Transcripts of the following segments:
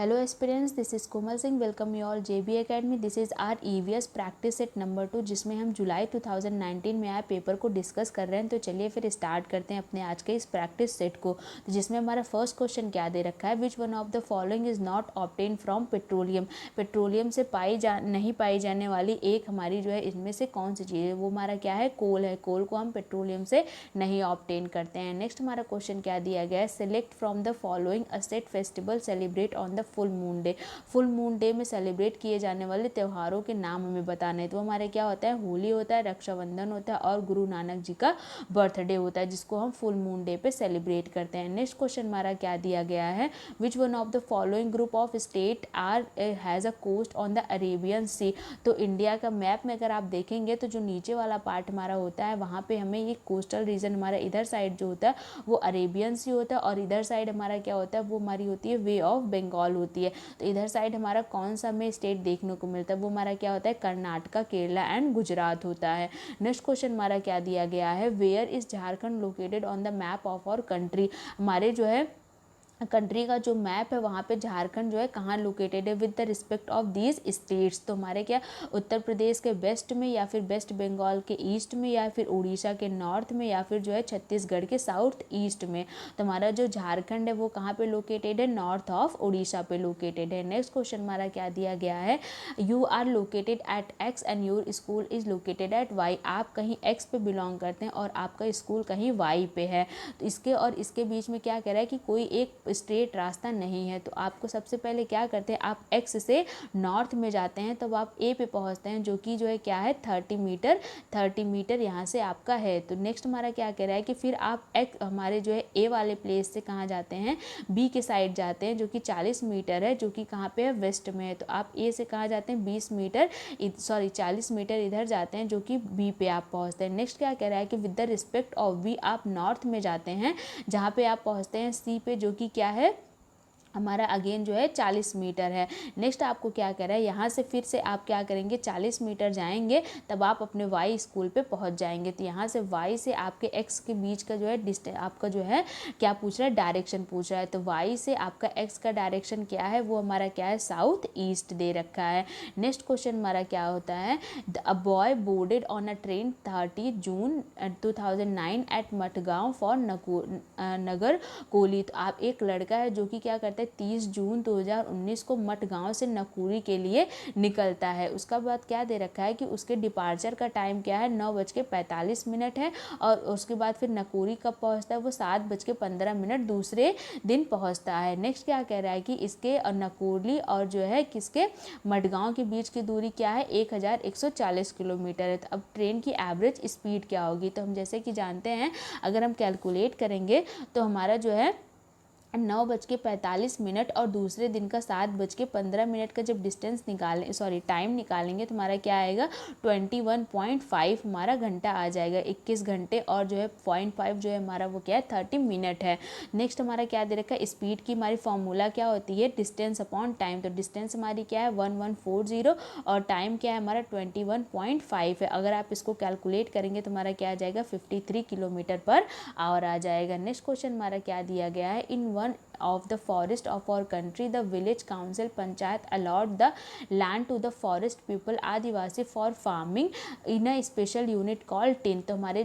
Hello aspirants, this is Komal Singh. Welcome you all JB Academy. This is our EVS practice set number 2 जिसमें हम जुलाई 2019 में आए paper को discuss कर रहे हैं। तो चलिए फिर स्टार्ट करते हैं अपने आज के इस प्रैक्टिस सेट को। तो जिसमें हमारा फर्स्ट क्वेश्चन क्या दे रखा है, which one of the following is not obtain from petroleum. Petroleum से नहीं पाई जाने वाली एक हमारी जो है इनमें से कौन सी चीज़ है, वो हमारा क्या है, कोल है। कोल को हम पेट्रोलियम से नहीं ऑब्टेन करते हैं। नेक्स्ट हमारा क्वेश्चन क्या दिया गया है, select from the following a set festival celebrate on the full moon day. Full moon day में सेलिब्रेट किए जाने वाले त्योहारों के नाम हमें बताने। तो हमारे क्या होता है, होली होता है, रक्षाबंधन होता है और गुरु नानक जी का बर्थडे होता है, जिसको हम फुल मून डे पे सेलिब्रेट करते हैं। नेक्स्ट क्वेश्चन हमारा क्या दिया गया है, which one of the following group of state are has a coast on the Arabian sea. तो इंडिया का मैप में अगर आप देखेंगे तो जो नीचे वाला पार्ट हमारा होता है वहाँ पे हमें ये कोस्टल रीजन हमारा इधर साइड जो होता है वो अरेबियन सी होता है, और इधर साइड हमारा क्या होता है, वो हमारी होती है वे ऑफ बंगाल होती है। तो इधर साइड हमारा कौन सा हमें स्टेट देखने को मिलता है, वो हमारा क्या होता है, कर्नाटका, केरला एंड गुजरात होता है। नेक्स्ट क्वेश्चन हमारा क्या दिया गया है, where is Jharkhand located on the map of our country. हमारे जो है कंट्री का जो मैप है वहाँ पे झारखंड जो है कहाँ लोकेटेड है with the respect of these states. तो हमारे क्या उत्तर प्रदेश के वेस्ट में, या फिर वेस्ट बंगाल के ईस्ट में, या फिर उड़ीसा के नॉर्थ में, या फिर जो है छत्तीसगढ़ के साउथ ईस्ट में। तो हमारा जो झारखंड है वो कहाँ पे लोकेटेड है, नॉर्थ ऑफ उड़ीसा पे लोकेटेड है। नेक्स्ट क्वेश्चन हमारा क्या दिया गया है, you are located at X and your school is located at Y. आप कहीं एक्स पे बिलोंग करते हैं और आपका स्कूल कहीं वाई पे है। तो इसके और इसके बीच में क्या कह रहा है कि कोई एक स्ट्रेट रास्ता नहीं है। तो आपको सबसे पहले क्या करते हैं, आप एक्स से नॉर्थ में जाते हैं तब आप ए पे पहुंचते हैं, जो कि जो है क्या है 30 मीटर यहाँ से आपका है। तो नेक्स्ट हमारा क्या कह रहा है कि फिर आप हमारे जो है ए वाले प्लेस से कहाँ जाते हैं, बी के साइड जाते हैं, जो कि 40 मीटर है, जो कि कहाँ पे है, वेस्ट में है। तो आप ए से कहाँ जाते हैं, 40 मीटर इधर जाते हैं, जो कि बी पे आप पहुँचते हैं। नेक्स्ट क्या कह रहा है कि with the respect of B आप नॉर्थ में जाते हैं, जहाँ पे आप पहुँचते हैं सी पे, जो कि क्या है हमारा अगेन जो है 40 मीटर है। नेक्स्ट आपको क्या कह रहा है, यहाँ से फिर से आप क्या करेंगे, 40 मीटर जाएंगे तब आप अपने वाई स्कूल पे पहुँच जाएंगे। तो यहाँ से वाई से आपके एक्स के बीच का जो है डिस्टेंस आपका जो है क्या पूछ रहा है, डायरेक्शन पूछ रहा है। तो वाई से आपका एक्स का डायरेक्शन क्या है, वो हमारा क्या है, साउथ ईस्ट दे रखा है। नेक्स्ट क्वेश्चन हमारा क्या होता है, a boy boarded on a train 30 June 2009 at Madgaon for Nagercoil. तो आप एक लड़का है जो कि क्या करता है 30 जून 2019 को मटगांव से नकुरी के लिए निकलता है। उसका बाद क्या दे रखा है कि उसके डिपार्चर का टाइम क्या है, 9:45 है, और उसके बाद फिर नकुरी कब पहुंचता है, वो 7:15 दूसरे दिन पहुंचता है। नेक्स्ट क्या कह रहा है कि इसके नकुली और जो है किसके मटगांव के बीच की दूरी क्या है, 1140 किलोमीटर है। तो अब ट्रेन की एवरेज स्पीड क्या होगी, तो हम जैसे कि जानते हैं अगर हम कैलकुलेट करेंगे तो हमारा जो है 9:45 और दूसरे दिन का 7:15 का जब डिस्टेंस टाइम निकालेंगे तो हमारा क्या आएगा, 21.5 हमारा घंटा आ जाएगा, 21 घंटे, और जो है 0.5 जो है हमारा वो क्या है 30 मिनट है। नेक्स्ट हमारा क्या दे रखा है, स्पीड की हमारी फॉर्मूला क्या होती है, डिस्टेंस अपॉन टाइम। तो डिस्टेंस हमारी क्या है 1140 और टाइम क्या है हमारा 21.5 है। अगर आप इसको कैलकुलेट करेंगे तो हमारा क्या आ जाएगा 53 किलोमीटर पर आवर आ जाएगा। नेक्स्ट क्वेश्चन हमारा क्या दिया गया है, इन one of the forest of our country the village council panchayat allowed the land to the forest people Adivasi for farming in a special unit called tin। तो हमारे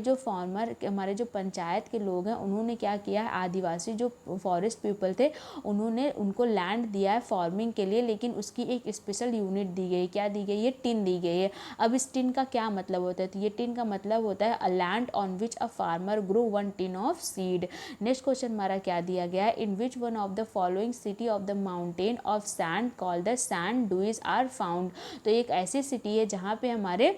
जो पंचायत के लोग हैं उन्होंने क्या किया है, आदिवासी जो फॉरेस्ट पीपल थे उन्होंने उनको लैंड दिया है फार्मिंग के लिए, लेकिन उसकी एक स्पेशल यूनिट दी गई, क्या दी गई है, टिन दी गई है। अब इस टिन का क्या मतलब होता है, तो ये टिन का मतलब होता है a land on which a farmer grow 1 tin of seed. Next question हमारा क्या दिया गया है, in which one of the following city of the mountain of sand called the sand dunes are found. तो एक ऐसी सिटी है जहाँ पे हमारे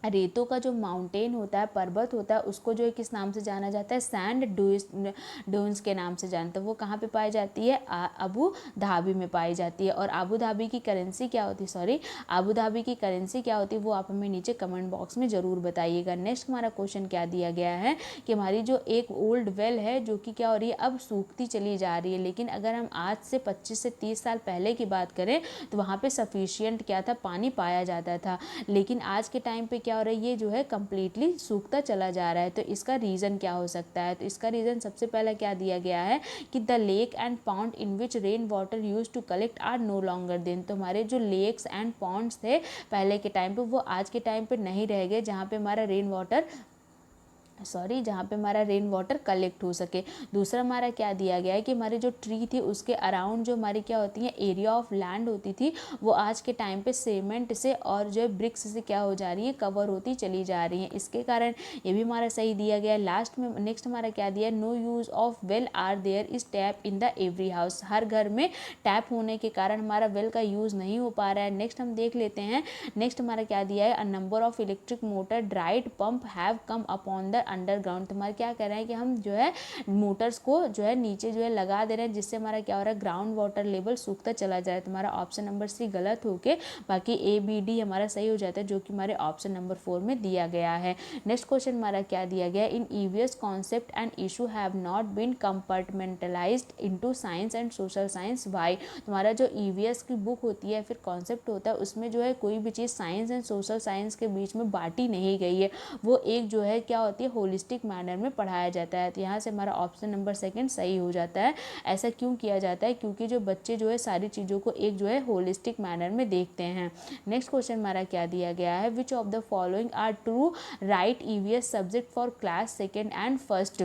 रेतों का जो माउंटेन होता है, पर्वत होता है, उसको जो है किस नाम से जाना जाता है, सैंड ड्यून्स के नाम से जानते हैं। वो कहाँ पे पाई जाती है, अबू धाबी में पाई जाती है। और अबू धाबी की करेंसी क्या होती है, अबू धाबी की करेंसी क्या होती है, वो आप हमें नीचे कमेंट बॉक्स में ज़रूर बताइएगा। नेक्स्ट हमारा क्वेश्चन क्या दिया गया है कि हमारी जो एक ओल्ड वेल है जो कि क्या हो रही है, अब सूखती चली जा रही है, लेकिन अगर हम आज से 25 से 30 साल पहले की बात करें तो वहाँ पर सफिशियंट क्या था, पानी पाया जाता था। लेकिन आज के टाइम पे क्या क्या हो रहा है, ये जो है कम्प्लीटली सूखता चला जा रहा है। तो इसका रीज़न क्या हो सकता है? तो इसका रीज़न सबसे पहला क्या दिया गया है कि the lake and pond in which rain water use to collect are no longer then. तो हमारे जो लेक्स एंड पॉन्ड्स थे पहले के टाइम पे, वो आज के टाइम पे नहीं रह गए, जहाँ पे हमारा जहाँ पे हमारा रेन वाटर कलेक्ट हो सके। दूसरा हमारा क्या दिया गया है कि हमारे जो ट्री थी उसके अराउंड जो हमारी क्या होती है एरिया ऑफ लैंड होती थी, वो आज के टाइम पे सीमेंट से और जो है ब्रिक्स से क्या हो जा रही है, कवर होती चली जा रही है। इसके कारण ये भी हमारा सही दिया गया है। लास्ट में नेक्स्ट हमारा क्या दिया है, no use of well are there is tap in the every house. हर घर में टैप होने के कारण हमारा वेल का यूज़ नहीं हो पा रहा है। नेक्स्ट हम देख लेते हैं, नेक्स्ट हमारा क्या दिया है, a number of electric motor dried pump have come upon the underground. तुम्हारा क्या कह रहे हैं कि हम जो है मोटर्स को जो है नीचे जो है लगा दे रहे हैं, जिससे हमारा क्या हो रहा है, ग्राउंड वाटर लेवल सूखता चला जा रहा है। तुम्हारा ऑप्शन नंबर सी गलत होके बाकी ए बी डी हमारा सही हो जाता है, जो कि हमारे ऑप्शन नंबर 4 में दिया गया है। नेक्स्ट क्वेश्चन हमारा क्या दिया गया है, in EVS concept and issue have not been compartmentalised into science and social science why. तुम्हारा जो ईवीएस की बुक होती है, फिर कॉन्सेप्ट होता है, उसमें जो है कोई भी चीज़ साइंस एंड सोशल साइंस के बीच में बांटी नहीं गई है, वो एक जो है क्या होती है होलिस्टिक मैनर में पढ़ाया जाता है। तो यहाँ से हमारा ऑप्शन नंबर सेकंड सही हो जाता है। ऐसा क्यों किया जाता है? क्योंकि जो बच्चे जो है सारी चीज़ों को एक जो है होलिस्टिक मैनर में देखते हैं। नेक्स्ट क्वेश्चन हमारा क्या दिया गया है, which of the following are true right EVS subject for class second and first.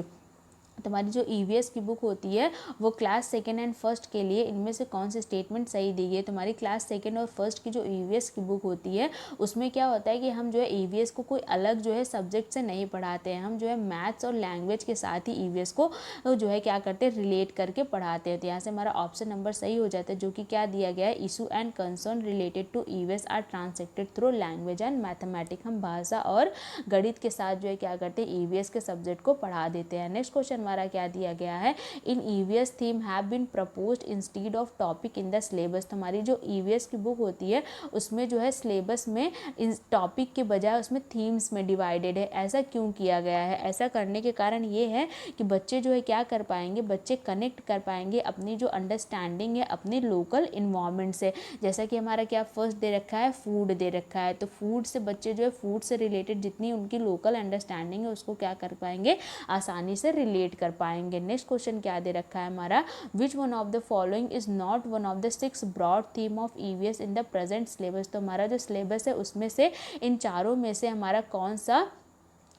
तुम्हारी जो ईवीएस की बुक होती है वो क्लास सेकेंड एंड फर्स्ट के लिए इनमें से कौन सी स्टेटमेंट सही दी गई है? तुम्हारी क्लास सेकेंड और फर्स्ट की जो ईवीएस की बुक होती है उसमें क्या होता है कि हम जो है ईवीएस को कोई अलग जो है सब्जेक्ट से नहीं पढ़ाते हैं, हम जो है मैथ्स और लैंग्वेज के साथ ही ईवीएस को जो है क्या करते हैं, रिलेट करके पढ़ाते हैं। तो यहाँ से हमारा ऑप्शन नंबर सही हो जाता है, जो कि क्या दिया गया है, issue and concern related to EVS are translated through language and mathematics. हम भाषा और गणित के साथ जो है क्या करते हैं, ईवीएस के सब्जेक्ट को पढ़ा देते हैं। नेक्स्ट क्वेश्चन हमारा क्या दिया गया है, in EVS theme have been proposed instead of topic in the syllabus. हमारी जो ईवीएस की बुक होती है उसमें जो है सिलेबस में इन टॉपिक के बजाय उसमें थीम्स में डिवाइडेड है। ऐसा क्यों किया गया है? ऐसा करने के कारण ये है कि बच्चे जो है क्या कर पाएंगे, बच्चे कनेक्ट कर पाएंगे अपनी जो अंडरस्टैंडिंग है अपने लोकल इन्वायरमेंट से। जैसा कि हमारा क्या फर्स्ट दे रखा है, फूड दे रखा है, तो फूड से बच्चे जो है फूड से रिलेटेड जितनी उनकी लोकल अंडरस्टैंडिंग है उसको क्या कर पाएंगे, आसानी से रिलेट कर पाएंगे। नेक्स्ट क्वेश्चन क्या दे रखा है हमारा, which one of the following is not one of the 6 broad theme of EVS in the present syllabus. तो हमारा जो सिलेबस है उसमें से इन चारों में से हमारा कौन सा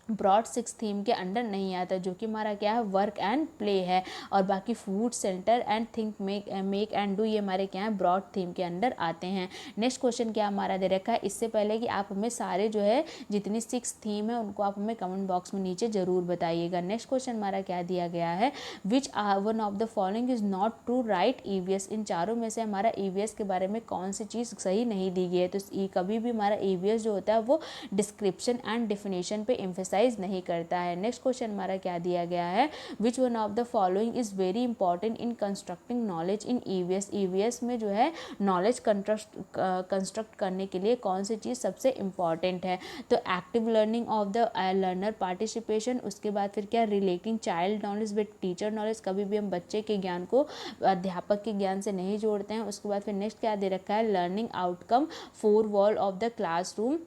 ब्रॉड 6 थीम के अंडर नहीं आता, जो कि हमारा क्या है, वर्क एंड प्ले है, और बाकी food, centre and think, make and do, ये हमारे क्या है, ब्रॉड थीम के अंडर आते हैं। नेक्स्ट क्वेश्चन क्या हमारा दे रखा है, इससे पहले कि आप हमें सारे जो है जितनी 6 थीम है उनको आप हमें कमेंट बॉक्स में नीचे जरूर बताइएगा। नेक्स्ट क्वेश्चन हमारा क्या दिया गया है, which one of the following is not true right EVS. इन चारों में से हमारा ईवीएस के बारे में कौन सी चीज़ सही नहीं दी गई है? तो कभी भी हमारा ईवीएस जो होता है वो डिस्क्रिप्शन एंड डिफिनेशन पे एम्फेसाइज नहीं करता है। नेक्स्ट क्वेश्चन हमारा क्या दिया गया है, which one of the following is very important in constructing knowledge in EVS. EVS में जो है नॉलेज कंस्ट्रक्ट करने के लिए कौन सी चीज़ सबसे इंपॉर्टेंट है? तो active learning of the learner participation, उसके बाद फिर क्या, relating child knowledge with teacher knowledge. कभी भी हम बच्चे के ज्ञान को अध्यापक के ज्ञान से नहीं जोड़ते हैं। उसके बाद फिर नेक्स्ट क्या दे रखा है, learning outcome 4 wall of the classroom.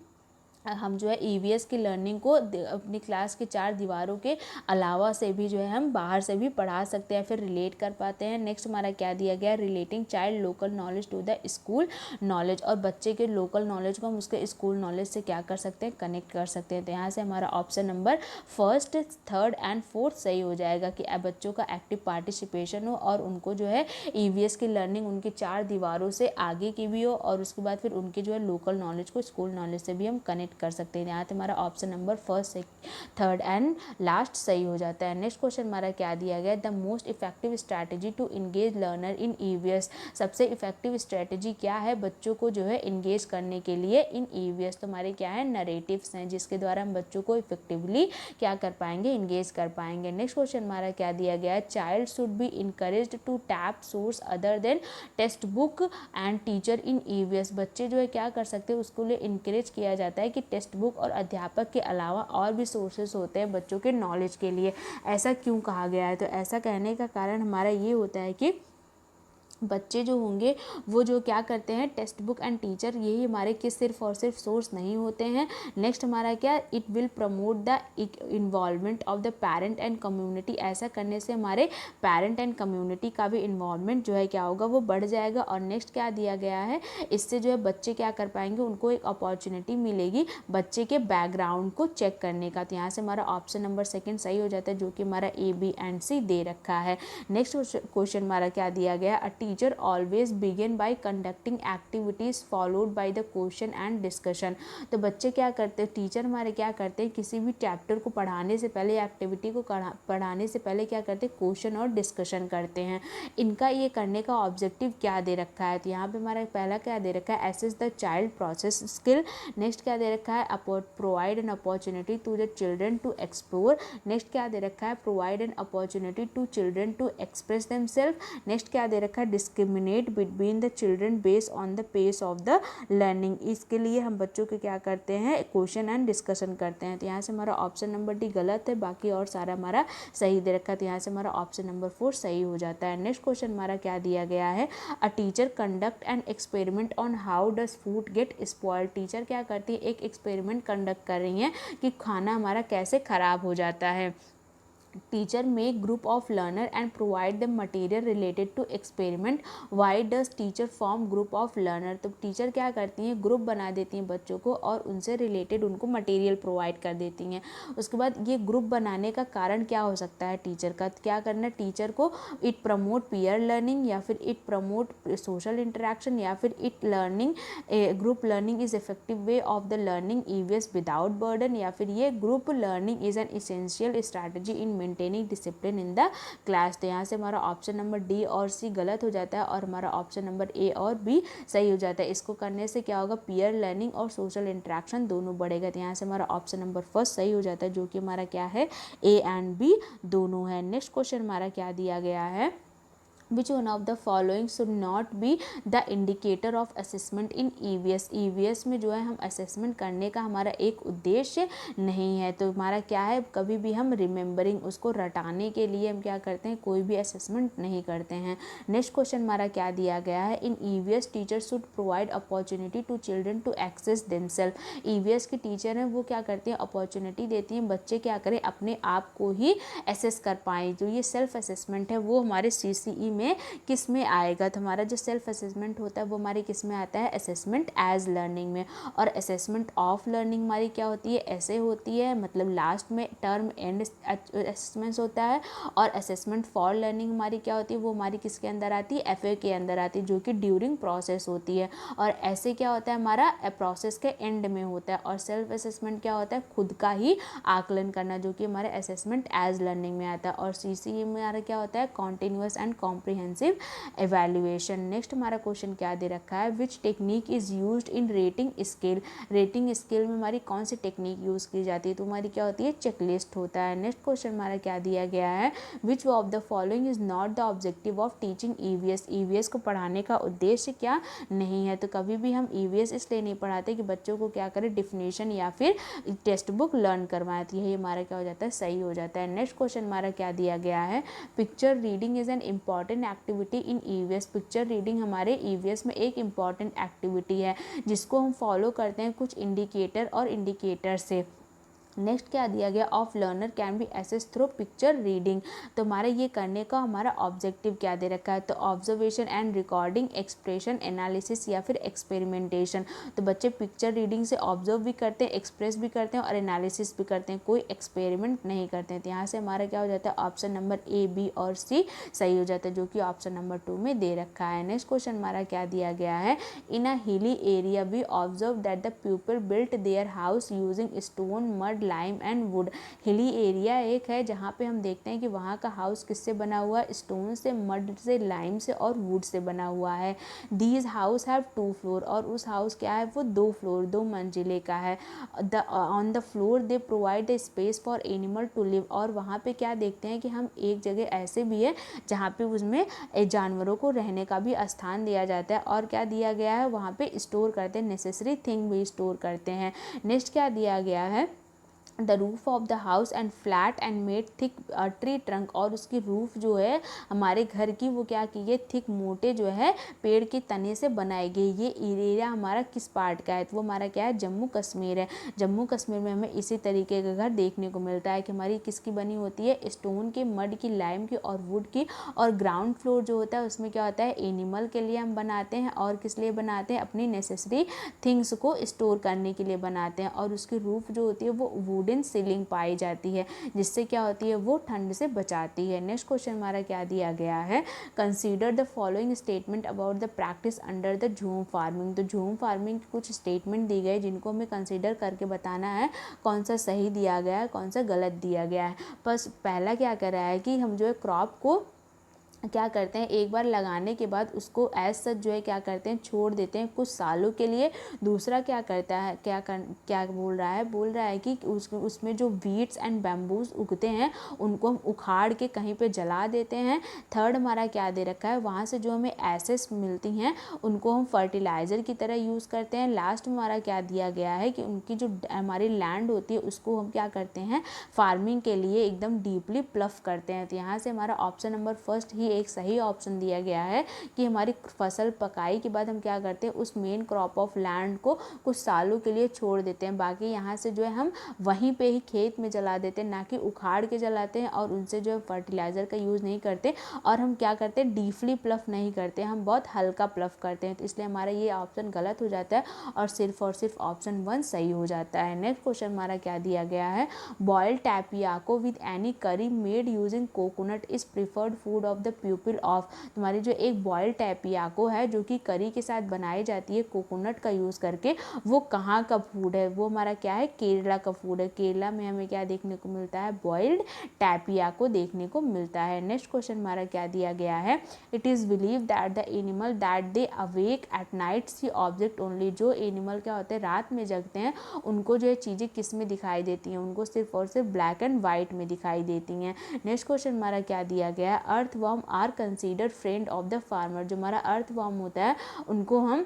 हम जो है ईवीएस की लर्निंग को अपनी क्लास के 4 दीवारों के अलावा से भी जो है हम बाहर से भी पढ़ा सकते हैं, फिर रिलेट कर पाते हैं। नेक्स्ट हमारा क्या दिया गया, relating child local knowledge to the school knowledge, और बच्चे के लोकल नॉलेज को हम उसके स्कूल नॉलेज से क्या कर सकते हैं, कनेक्ट कर सकते हैं। तो यहाँ से हमारा option number first, third and fourth सही हो जाएगा कि बच्चों का एक्टिव पार्टिसिपेशन हो और उनको जो है ईवीएस की लर्निंग उनकी 4 दीवारों से आगे की भी हो, और उसके बाद फिर उनके जो है लोकल नॉलेज को स्कूल नॉलेज से भी हम कनेक्ट कर सकते हैं। यहाँ पे हमारा option number first, third and last सही हो जाता है। नेक्स्ट क्वेश्चन हमारा क्या दिया गया, the most effective strategy to engage learner in EVS. सबसे इफेक्टिव स्ट्रैटेजी क्या है बच्चों को जो है इंगेज करने के लिए इन ईवीएस? तो हमारे क्या है, नरेटिव्स हैं, जिसके द्वारा हम बच्चों को इफेक्टिवली क्या कर पाएंगे, इंगेज कर पाएंगे। नेक्स्ट क्वेश्चन हमारा क्या दिया गया है, child should be encouraged to tap source other than text book and teacher in EVS. बच्चे जो है क्या कर सकते हैं, उसको लिए इनकरेज किया जाता है कि टेक्स्ट बुक और अध्यापक के अलावा और भी सोर्सेस होते हैं बच्चों के नॉलेज के लिए। ऐसा क्यों कहा गया है? तो ऐसा कहने का कारण हमारा ये होता है कि बच्चे जो होंगे वो जो क्या करते हैं, टेक्स्ट बुक एंड टीचर यही हमारे किस सिर्फ और सिर्फ सोर्स नहीं होते हैं। नेक्स्ट हमारा क्या, it will promote the involvement of the parent and community. ऐसा करने से हमारे पेरेंट एंड कम्युनिटी का भी इन्वॉल्वमेंट जो है क्या होगा, वो बढ़ जाएगा। और नेक्स्ट क्या दिया गया है, इससे जो है बच्चे क्या कर पाएंगे, उनको एक अपॉर्चुनिटी मिलेगी बच्चे के बैकग्राउंड को चेक करने का। तो यहाँ से हमारा ऑप्शन नंबर सेकेंड सही हो जाता है, जो कि हमारा ए, बी एंड सी दे रखा है। नेक्स्ट क्वेश्चन हमारा क्या दिया गया, a teacher always begin by conducting activities followed by the question and discussion. तो बच्चे क्या करते हैं, टीचर हमारे क्या करते हैं, किसी भी चैप्टर को पढ़ाने से पहले, एक्टिविटी को पढ़ाने से पहले क्या करते हैं, क्वेश्चन और डिस्कशन करते हैं। इनका ये करने का ऑब्जेक्टिव क्या दे रखा है, तो यहाँ पे हमारा पहला क्या दे रखा है, assess the child process skill. Next क्या दे रखा है, provide an opportunity to the children to explore. Next क्या दे रखा है, provide an opportunity to children to express themselves. Next क्या दे रखा है, discriminate between the children based on the pace of the learning. इसके लिए हम बच्चों के क्या करते हैं, क्वेश्चन एंड डिस्कशन करते हैं। तो यहाँ से हमारा ऑप्शन नंबर डी गलत है, बाकी और सारा हमारा सही दे रखा है। तो यहाँ से हमारा ऑप्शन नंबर 4 सही हो जाता है। नेक्स्ट क्वेश्चन हमारा क्या दिया गया है, a teacher conduct an experiment on how does food gate spoiled. Teacher क्या करती है, एक एक्सपेरिमेंट कंडक्ट कर रही हैं कि खाना हमारा कैसे खराब हो जाता है। Teacher make group of learner and provide the material related to experiment. Why does teacher form group of learner. तो टीचर क्या करती हैं, ग्रुप बना देती हैं बच्चों को और उनसे रिलेटेड उनको मटेरियल प्रोवाइड कर देती हैं। उसके बाद ये ग्रुप बनाने का कारण क्या हो सकता है टीचर का, क्या करना है टीचर को, इट प्रमोट पीयर लर्निंग, या फिर इट प्रमोट सोशल इंटरेक्शन, या फिर it learning group learning is effective way of the learning EVS without burden, या फिर ये group learning is an essential strategy in maintaining discipline in the class. तो यहाँ से हमारा ऑप्शन नंबर डी और सी गलत हो जाता है और हमारा ऑप्शन नंबर ए और बी सही हो जाता है। इसको करने से क्या होगा, पीयर लर्निंग और सोशल इंटरेक्शन दोनों बढ़ेगा। तो यहाँ से हमारा ऑप्शन नंबर फर्स्ट सही हो जाता है, जो कि हमारा क्या है, ए एंड बी दोनों है। नेक्स्ट क्वेश्चन हमारा क्या दिया गया है, which one of the following should not be the indicator of assessment in EVS। EVS में जो है हम असेसमेंट करने का हमारा एक उद्देश्य नहीं है। तो हमारा क्या है, कभी भी हम रिमेंबरिंग उसको रटाने के लिए हम क्या करते हैं, कोई भी असेसमेंट नहीं करते हैं। नेक्स्ट क्वेश्चन हमारा क्या दिया गया है, in EVS teacher should provide opportunity to children to access themselves. EVS की टीचर हैं वो क्या करती हैं, अपॉर्चुनिटी देती हैं बच्चे क्या करें, अपने आप को ही एसेस कर पाएँ। जो ये सेल्फ असेसमेंट है वो हमारे CCE में किस में आएगा, तो हमारा जो सेल्फ असेसमेंट होता है वो हमारे किस में आता है, असेसमेंट एज लर्निंग में। और असेसमेंट ऑफ लर्निंग हमारी क्या होती है, ऐसे होती है, मतलब लास्ट में टर्म एंड असेसमेंट्स होता है। और असेसमेंट फॉर लर्निंग हमारी क्या होती है, वो हमारी किसके अंदर आती है, FA के अंदर आती है, जो कि ड्यूरिंग प्रोसेस होती है। और ऐसे क्या होता है, हमारा प्रोसेस के एंड में होता है। और सेल्फ असेसमेंट क्या होता है, खुद का ही आकलन करना, जो कि हमारे असेसमेंट एज लर्निंग में आता है। और CCE में हमारा क्या होता है, continuous and comprehensive evaluation. Next हमारा क्वेश्चन क्या दे रखा है, which technique is used in rating scale. Rating scale में हमारी कौन सी टेक्निक यूज की जाती है, तो हमारी क्या होती है, चेकलिस्ट होता है। नेक्स्ट क्वेश्चन हमारा क्या दिया गया है, which of the following is not the objective of teaching EVS। EVS को पढ़ाने का उद्देश्य क्या नहीं है। तो कभी भी हम EVS इसलिए नहीं पढ़ाते कि बच्चों को क्या करें, डिफिनेशन या फिर टेक्स्ट बुक लर्न करवाएं। तो यही हमारा क्या हो जाता है, सही हो जाता है। नेक्स्ट क्वेश्चन हमारा क्या दिया गया है, picture reading is an important activity in EVS। Picture reading हमारे EVS में एक इम्पॉर्टेंट एक्टिविटी है जिसको हम फॉलो करते हैं कुछ इंडिकेटर और इंडिकेटर से। नेक्स्ट क्या दिया गया, of learner can be assess through picture reading. तो हमारा ये करने का हमारा ऑब्जेक्टिव क्या दे रखा है, तो observation and recording, expression, analysis या फिर एक्सपेरिमेंटेशन। तो बच्चे पिक्चर रीडिंग से ऑब्जर्व भी करते हैं, एक्सप्रेस भी करते हैं और एनालिसिस भी करते हैं, कोई एक्सपेरिमेंट नहीं करते हैं। तो यहाँ से हमारा क्या हो जाता है, ऑप्शन नंबर A, B और C सही हो जाता है, जो कि ऑप्शन नंबर 2 में दे रखा है। नेक्स्ट क्वेश्चन हमारा क्या दिया गया है, in a hilly area we observe that the people built their house using stone, mud, lime and wood. Hilly area एक है जहाँ पे हम देखते हैं कि वहाँ का हाउस किससे बना हुआ है, स्टोन से, मड से, लाइम से और वुड से बना हुआ है। दीज हाउस हैव 2 फ्लोर, और उस हाउस क्या है, वो 2 फ्लोर 2 मंजिले का है। On the floor they provide the space for animal to live. और वहाँ पे क्या देखते हैं कि हम एक जगह ऐसे भी है जहाँ पे उसमें जानवरों को रहने का भी स्थान दिया जाता है। और क्या दिया गया है, वहाँ पे स्टोर करते हैं, नेसेसरी थिंग भी स्टोर करते हैं। नेक्स्ट क्या दिया गया है, the roof of the house and flat and made thick tree trunk, और उसकी रूफ जो है हमारे घर की वो क्या की गई, थिक मोटे जो है पेड़ के तने से बनाई गई। ये एरिया हमारा किस पार्ट का है, तो वो हमारा क्या है, जम्मू कश्मीर है। जम्मू कश्मीर में हमें इसी तरीके का घर देखने को मिलता है कि हमारी किसकी बनी होती है, स्टोन की, मड की, लाइम की और वुड की। और ग्राउंड फ्लोर जो होता है उसमें क्या होता है, एनिमल के लिए हम बनाते हैं और किस लिए बनाते हैं, अपनी नेसेसरी थिंग्स को स्टोर करने के लिए बनाते हैं। और उसकी रूफ जो होती है वो वुडन सीलिंग पाई जाती है, जिससे क्या होती है, वो ठंड से बचाती है। नेक्स्ट क्वेश्चन हमारा क्या दिया गया है, consider the following statement about the practice under the झूम फार्मिंग। तो झूम फार्मिंग की कुछ स्टेटमेंट दी गई जिनको हमें कंसीडर करके बताना है कौन सा सही दिया गया है, कौन सा गलत दिया गया है। बस पहला क्या कर रहा है कि हम जो है क्रॉप को क्या करते हैं, एक बार लगाने के बाद उसको एज सच जो है क्या करते हैं, छोड़ देते हैं कुछ सालों के लिए। दूसरा क्या करता है, क्या बोल रहा है कि उसमें जो वीड्स एंड बैम्बूज उगते हैं उनको हम उखाड़ के कहीं पे जला देते हैं। थर्ड हमारा क्या दे रखा है, वहाँ से जो हमें एसेस मिलती हैं उनको हम फर्टिलाइज़र की तरह यूज़ करते हैं। लास्ट में हमारा क्या दिया गया है कि उनकी जो हमारी लैंड होती है उसको हम क्या करते हैं, फार्मिंग के लिए एकदम डीपली प्लफ करते हैं। तो यहाँ से हमारा ऑप्शन नंबर फर्स्ट ही एक सही ऑप्शन दिया गया है कि हमारी फसल पकाई के बाद हम क्या करते हैं, उस मेन क्रॉप ऑफ लैंड को कुछ सालों के लिए छोड़ देते हैं। बाकी यहाँ से जो है हम वहीं पे ही खेत में जला देते हैं, ना कि उखाड़ के जलाते हैं और उनसे जो है फर्टिलाइज़र का यूज़ नहीं करते। और हम क्या करते हैं, डीपली प्लफ नहीं करते, हम बहुत हल्का प्लफ करते हैं। तो इसलिए हमारा ये ऑप्शन गलत हो जाता है और सिर्फ ऑप्शन 1 सही हो जाता है। नेक्स्ट क्वेश्चन हमारा क्या दिया गया है, बॉइल्ड टैपियाको विद एनी करी made using coconut is preferred food of the people of. तुम्हारी जो एक बॉइल्ड टैपियाको है जो कि करी के साथ बनाई जाती है कोकोनट का यूज़ करके, वो कहाँ का फूड है, वो हमारा क्या है, केरला का फूड है। केरला में हमें क्या देखने को मिलता है, बॉइल्ड टैपियाको देखने को मिलता है। नेक्स्ट क्वेश्चन हमारा क्या दिया गया है, it is believe that the animal that they awake at night see object only. जो एनिमल क्या होते हैं, रात में जगते हैं, उनको जो है चीज़ें किस में दिखाई देती हैं, उनको सिर्फ और सिर्फ ब्लैक एंड वाइट में दिखाई देती हैं। नेक्स्ट क्वेश्चन हमारा क्या दिया गया है, earthworm are consider friend of the farmer. जो हमारा अर्थवर्म होता है उनको हम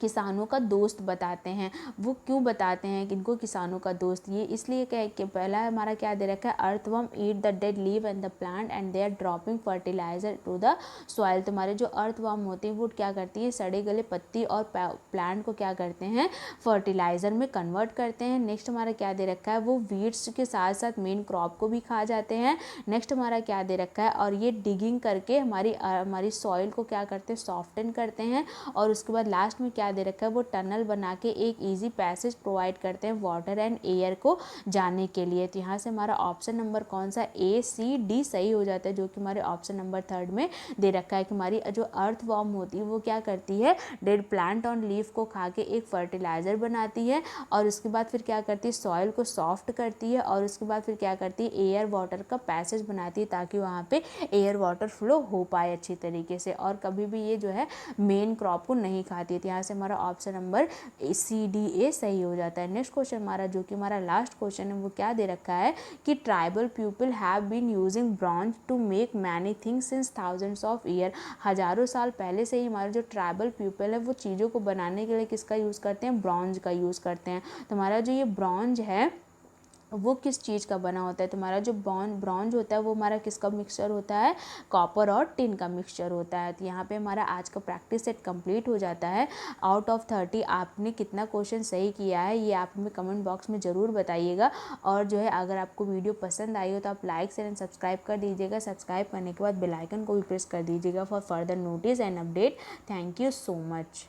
किसानों का दोस्त बताते हैं। वो क्यों बताते हैं कि इनको किसानों का दोस्त, ये इसलिए कह कि पहला हमारा क्या दे रखा है, earthworm eat the dead leave and the plant and they are dropping fertiliser to the soil. तुम्हारे जो अर्थवर्म होते हैं वो क्या करती है, सड़े गले पत्ती और प्लांट को क्या करते हैं, फर्टिलाइजर में कन्वर्ट करते हैं। नेक्स्ट हमारा क्या दे रखा है, वो वीड्स के साथ साथ मेन क्रॉप को भी खा जाते हैं। नेक्स्ट हमारा क्या दे रखा है, और ये डिगिंग करके हमारी सॉइल को क्या करते हैं, सॉफ्टन करते हैं। और उसके बाद लास्ट में क्या दे रखा है, वो टनल बना के एक इजी पैसेज प्रोवाइड करते हैं वाटर एंड एयर को जाने के लिए। तो यहाँ से हमारा ऑप्शन नंबर कौन सा, ए सी डी सही हो जाता है, जो कि हमारे ऑप्शन नंबर 3 में दे रखा है कि हमारी जो अर्थवर्म होती है वो क्या करती है, डेड प्लांट और लीफ को खा के एक फर्टिलाइजर बनाती है और उसके बाद फिर क्या करती है, सॉइल को सॉफ्ट करती है और उसके बाद फिर क्या करती है, एयर वाटर का पैसेज बनाती है ताकि वहाँ पे एयर वाटर फ्लो हो पाए अच्छी तरीके से। और कभी भी ये जो है मेन क्रॉप को नहीं खाती है। तो यहाँ से हमारा option number C D A सही हो जाता है। नेक्स्ट क्वेश्चन हमारा जो कि हमारा लास्ट क्वेश्चन है वो क्या दे रखा है कि tribal people have been using bronze to make many things since thousands of year. हजारों साल पहले से ही हमारे जो ट्राइबल पीपल है वो चीज़ों को बनाने के लिए किसका यूज़ करते हैं, ब्रॉन्ज का यूज़ करते हैं। तो हमारा जो ये ब्रॉन्ज है वो किस चीज़ का बना होता है, तुम्हारा जो ब्रॉन्ज होता है वो हमारा किसका मिक्सचर होता है, कॉपर और टिन का मिक्सचर होता है। तो यहाँ पे हमारा आज का प्रैक्टिस सेट कंप्लीट हो जाता है। आउट ऑफ 30 आपने कितना क्वेश्चन सही किया है ये आप हमें कमेंट बॉक्स में ज़रूर बताइएगा। और जो है अगर आपको वीडियो पसंद आई हो तो आप लाइक शेयर एंड सब्सक्राइब कर दीजिएगा। सब्सक्राइब करने के बाद बेल आइकन को भी प्रेस कर दीजिएगा for further notice and update. Thank you so much.